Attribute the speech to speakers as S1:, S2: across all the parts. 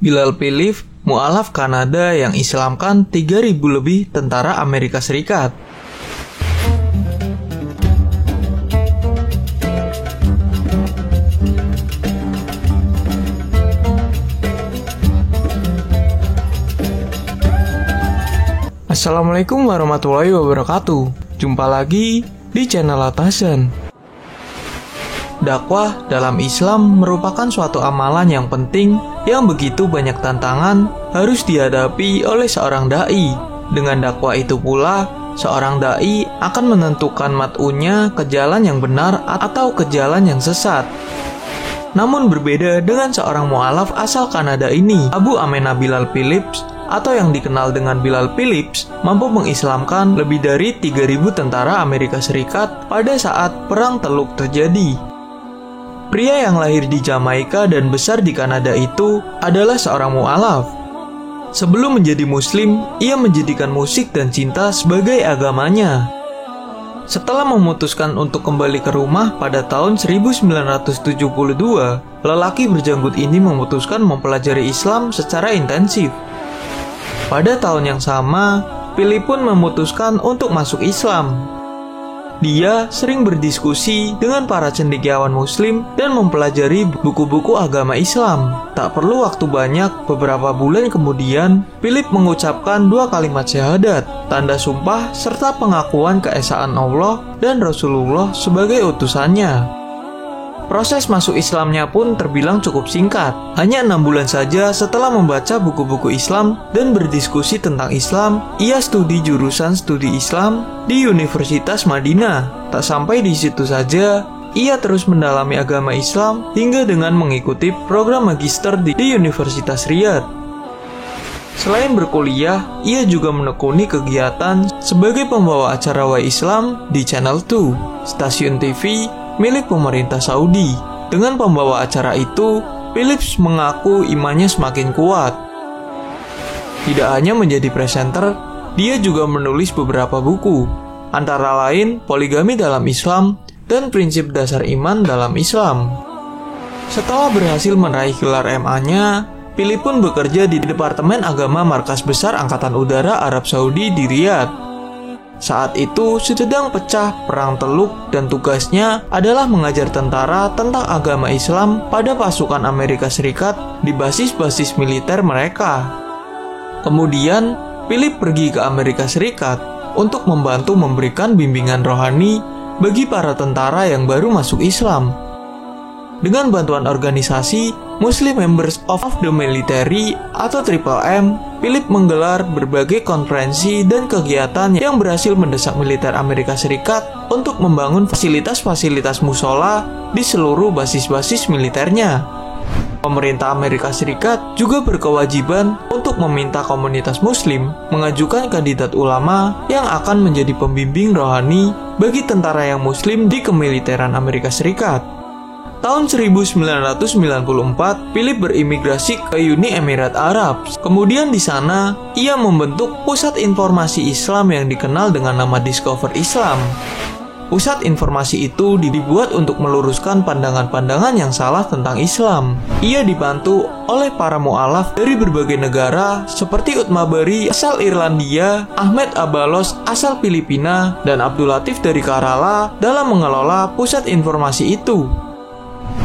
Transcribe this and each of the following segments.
S1: Bilal Philips, mu'alaf Kanada yang Islamkan 3.000 lebih tentara Amerika Serikat. Assalamualaikum warahmatullahi wabarakatuh. Jumpa lagi di channel Atasan. Dakwah dalam Islam merupakan suatu amalan yang penting yang begitu banyak tantangan harus dihadapi oleh seorang dai. Dengan dakwah itu pula, seorang dai akan menentukan mat'unya ke jalan yang benar atau ke jalan yang sesat. Namun berbeda dengan seorang mu'alaf asal Kanada ini, Abu Amenah Bilal Philips atau yang dikenal dengan Bilal Philips mampu mengislamkan lebih dari 3.000 tentara Amerika Serikat pada saat Perang Teluk terjadi. Pria yang lahir di Jamaika dan besar di Kanada itu adalah seorang mu'alaf. Sebelum menjadi muslim, ia menjadikan musik dan cinta sebagai agamanya. Setelah memutuskan untuk kembali ke rumah pada tahun 1972, lelaki berjanggut ini memutuskan mempelajari Islam secara intensif. Pada tahun yang sama, Philips pun memutuskan untuk masuk Islam. Dia sering berdiskusi dengan para cendekiawan muslim dan mempelajari buku-buku agama Islam. Tak perlu waktu banyak, beberapa bulan kemudian, Philips mengucapkan 2 kalimat syahadat, tanda sumpah serta pengakuan keesaan Allah dan Rasulullah sebagai utusannya. Proses masuk Islamnya pun terbilang cukup singkat. Hanya 6 bulan saja setelah membaca buku-buku Islam dan berdiskusi tentang Islam, ia studi jurusan studi Islam di Universitas Madinah. Tak sampai di situ saja, ia terus mendalami agama Islam hingga dengan mengikuti program magister di Universitas Riyadh. Selain berkuliah, ia juga menekuni kegiatan sebagai pembawa acara Why Islam di Channel 2, stasiun TV milik pemerintah Saudi. Dengan pembawa acara itu, Philips mengaku imannya semakin kuat. Tidak hanya menjadi presenter, dia juga menulis beberapa buku, antara lain Poligami dalam Islam dan Prinsip Dasar Iman dalam Islam. Setelah berhasil meraih gelar MA-nya, Philips pun bekerja di Departemen Agama Markas Besar Angkatan Udara Arab Saudi di Riyadh. Saat itu sedang pecah Perang Teluk dan tugasnya adalah mengajar tentara tentang agama Islam pada pasukan Amerika Serikat di basis-basis militer mereka. Kemudian, Philips pergi ke Amerika Serikat untuk membantu memberikan bimbingan rohani bagi para tentara yang baru masuk Islam. Dengan bantuan organisasi Muslim Members of the Military atau MMM, Philips menggelar berbagai konferensi dan kegiatan yang berhasil mendesak militer Amerika Serikat untuk membangun fasilitas-fasilitas mushola di seluruh basis-basis militernya. Pemerintah Amerika Serikat juga berkewajiban untuk meminta komunitas Muslim mengajukan kandidat ulama yang akan menjadi pembimbing rohani bagi tentara yang Muslim di kemiliteran Amerika Serikat. Tahun 1994, Philips berimigrasi ke Uni Emirat Arab. Kemudian di sana, ia membentuk Pusat Informasi Islam yang dikenal dengan nama Discover Islam. Pusat informasi itu dibuat untuk meluruskan pandangan-pandangan yang salah tentang Islam. Ia dibantu oleh para mu'alaf dari berbagai negara seperti Utma Bari asal Irlandia, Ahmed Abalos asal Filipina, dan Abdul Latif dari Kerala dalam mengelola pusat informasi itu.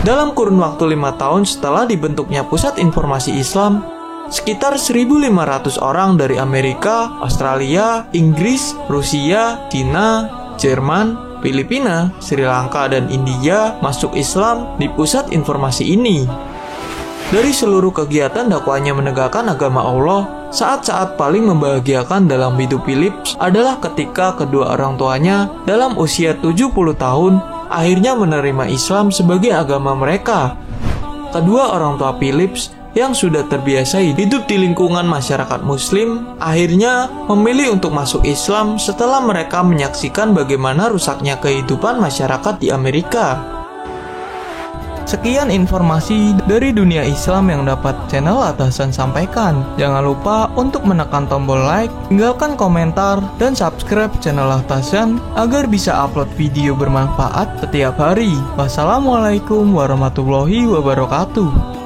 S1: Dalam kurun waktu 5 tahun setelah dibentuknya Pusat Informasi Islam, sekitar 1.500 orang dari Amerika, Australia, Inggris, Rusia, Cina, Jerman, Filipina, Sri Lanka, dan India masuk Islam di Pusat Informasi ini. Dari seluruh kegiatan dakwahnya menegakkan agama Allah, saat-saat paling membahagiakan dalam hidup Philips adalah ketika kedua orang tuanya dalam usia 70 tahun akhirnya menerima Islam sebagai agama mereka. Kedua orang tua Philips yang sudah terbiasa hidup di lingkungan masyarakat Muslim akhirnya memilih untuk masuk Islam setelah mereka menyaksikan bagaimana rusaknya kehidupan masyarakat di Amerika. Sekian informasi dari dunia Islam yang dapat channel Atasan sampaikan. Jangan lupa untuk menekan tombol like, tinggalkan komentar, dan subscribe channel Atasan agar bisa upload video bermanfaat setiap hari. Wassalamualaikum warahmatullahi wabarakatuh.